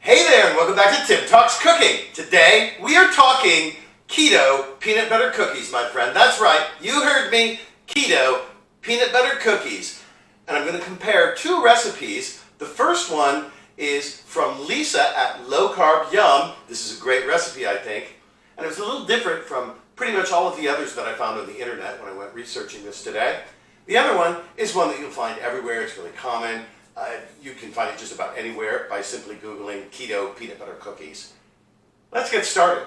Hey there, and welcome back to Tim Talks Cooking. Today we are talking keto peanut butter cookies, my friend. That's right, you heard me, keto peanut butter cookies. And I'm going to compare two recipes. The first one is from Lisa at Low Carb Yum. This is a great recipe, I think. And it's a little different from pretty much all of the others that I found on the internet when I went researching this today. The other one is one that you'll find everywhere. It's really common. You can find it just about anywhere by simply Googling keto peanut butter cookies. Let's get started.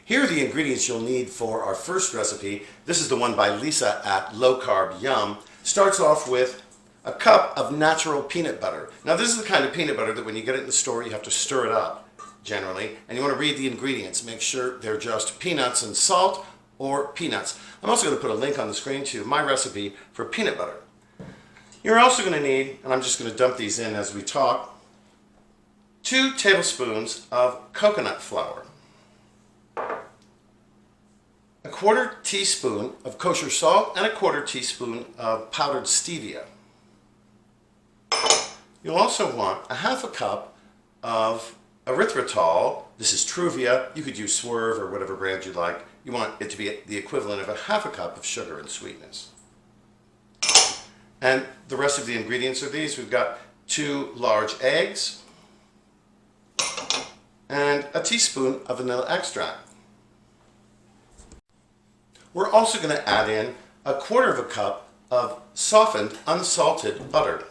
Here are the ingredients you'll need for our first recipe. This is the one by Lisa at Low Carb Yum. Starts off with a cup of natural peanut butter. Now this is the kind of peanut butter that when you get it in the store you have to stir it up generally, and you want to read the ingredients. Make sure they're just peanuts and salt or peanuts. I'm also going to put a link on the screen to my recipe for peanut butter. You're also going to need, and I'm just going to dump these in as we talk, 2 tablespoons of coconut flour, a 1/4 teaspoon of kosher salt, and a 1/4 teaspoon of powdered stevia. You'll also want a 1/2 cup of erythritol. This is Truvia. You could use Swerve or whatever brand you like. You want it to be the equivalent of a 1/2 cup of sugar and sweetness. And the rest of the ingredients are these. We've got 2 large eggs and a teaspoon of vanilla extract. We're also going to add in a 1/4 cup of softened, unsalted butter.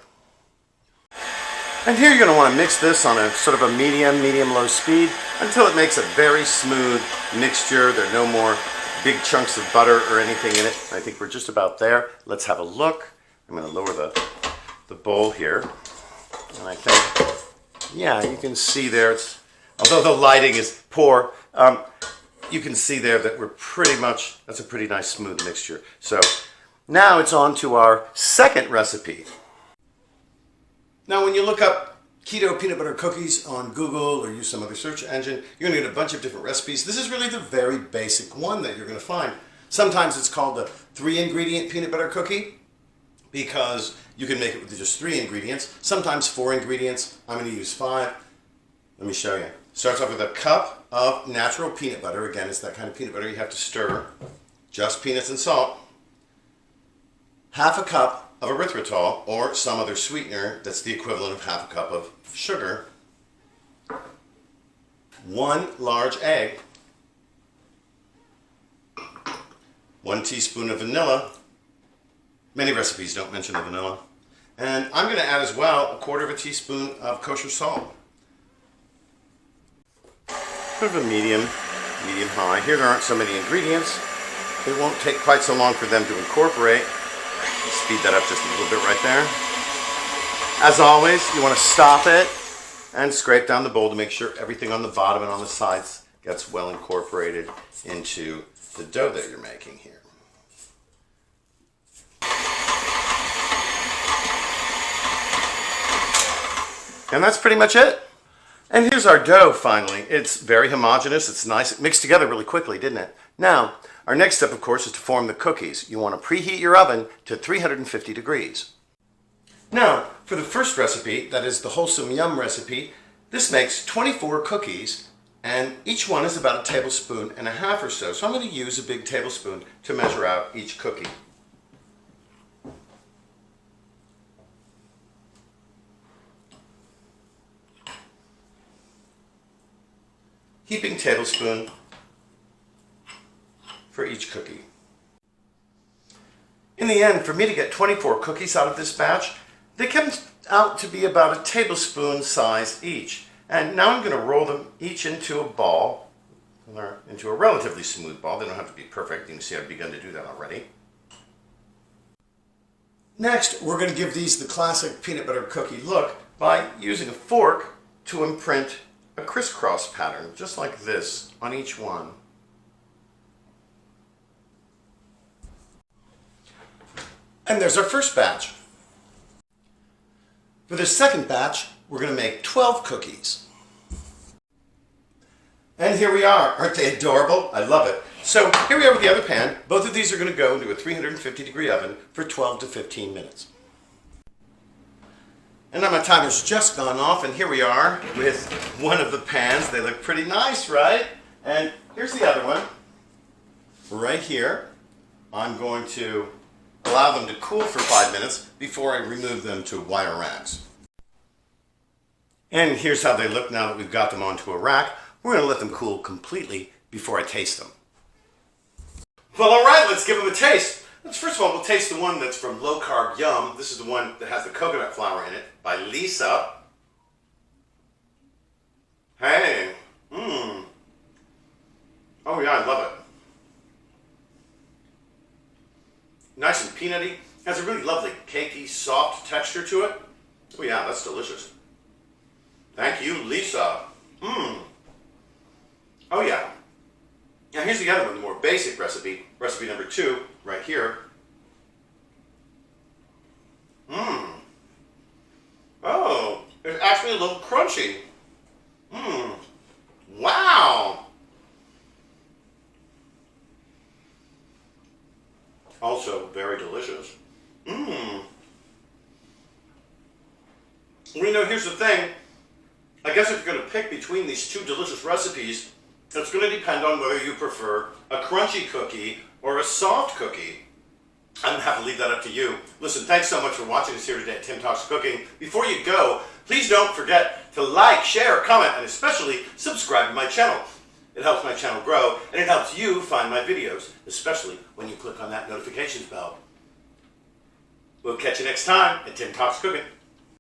And here you're going to want to mix this on a sort of a medium-low speed until it makes a very smooth mixture. There are no more big chunks of butter or anything in it. I think we're just about there. Let's have a look. I'm going to lower the bowl here, and I think, yeah, you can see there, although the lighting is poor, you can see there that we're pretty much, that's a pretty nice smooth mixture. So now it's on to our second recipe. Now when you look up keto peanut butter cookies on Google or use some other search engine, you're going to get a bunch of different recipes. This is really the very basic one that you're going to find. Sometimes it's called the 3-ingredient peanut butter cookie, because you can make it with just 3 ingredients, sometimes 4 ingredients. I'm going to use 5. Let me show you. Starts off with a cup of natural peanut butter. Again, it's that kind of peanut butter you have to stir. Just peanuts and salt. 1/2 cup of erythritol or some other sweetener that's the equivalent of 1/2 cup of sugar. 1 large egg. 1 teaspoon of vanilla. Many recipes don't mention the vanilla. And I'm going to add as well a 1/4 teaspoon of kosher salt. Sort of a medium high. Here there aren't so many ingredients. It won't take quite so long for them to incorporate. Speed that up just a little bit right there. As always, you want to stop it and scrape down the bowl to make sure everything on the bottom and on the sides gets well incorporated into the dough that you're making here. And that's pretty much it. And here's our dough finally. It's very homogeneous, it's nice. It mixed together really quickly, didn't it? Now, our next step, of course, is to form the cookies. You want to preheat your oven to 350 degrees. Now, for the first recipe, that is the Wholesome Yum recipe, this makes 24 cookies, and each one is about 1.5 tablespoons or so. So I'm going to use a big tablespoon to measure out each cookie. Heaping tablespoon for each cookie. In the end, for me to get 24 cookies out of this batch, they come out to be about 1 tablespoon size each. And now I'm going to roll them each into a ball, into a relatively smooth ball. They don't have to be perfect. You can see I've begun to do that already. Next, we're going to give these the classic peanut butter cookie look by using a fork to imprint a crisscross pattern, just like this, on each one. And there's our first batch. For the second batch, we're going to make 12 cookies. And here we are. Aren't they adorable? I love it. So here we are with the other pan. Both of these are going to go into a 350-degree oven for 12 to 15 minutes. And now my timer's just gone off, and here we are with one of the pans. They look pretty nice, right? And here's the other one, right here. I'm going to allow them to cool for 5 minutes before I remove them to wire racks. And here's how they look now that we've got them onto a rack. We're going to let them cool completely before I taste them. Well, all right, let's give them a taste. First of all, we'll taste the one that's from Low Carb Yum. This is the one that has the coconut flour in it by Lisa. Hey, oh yeah, I love it. Nice and peanutty. Has a really lovely cakey, soft texture to it. Oh yeah, that's delicious. Thank you, Lisa. Oh yeah. Now here's the other one, the more basic recipe. Recipe number 2, right here. Oh, it's actually a little crunchy. Wow. Also very delicious. Well, you know, here's the thing. I guess if you're going to pick between these two delicious recipes, it's going to depend on whether you prefer a crunchy cookie or a soft cookie. I'm going to have to leave that up to you. Listen, thanks so much for watching us here today at Tim Talks Cooking. Before you go, please don't forget to like, share, comment, and especially subscribe to my channel. It helps my channel grow, and it helps you find my videos, especially when you click on that notifications bell. We'll catch you next time at Tim Talks Cooking.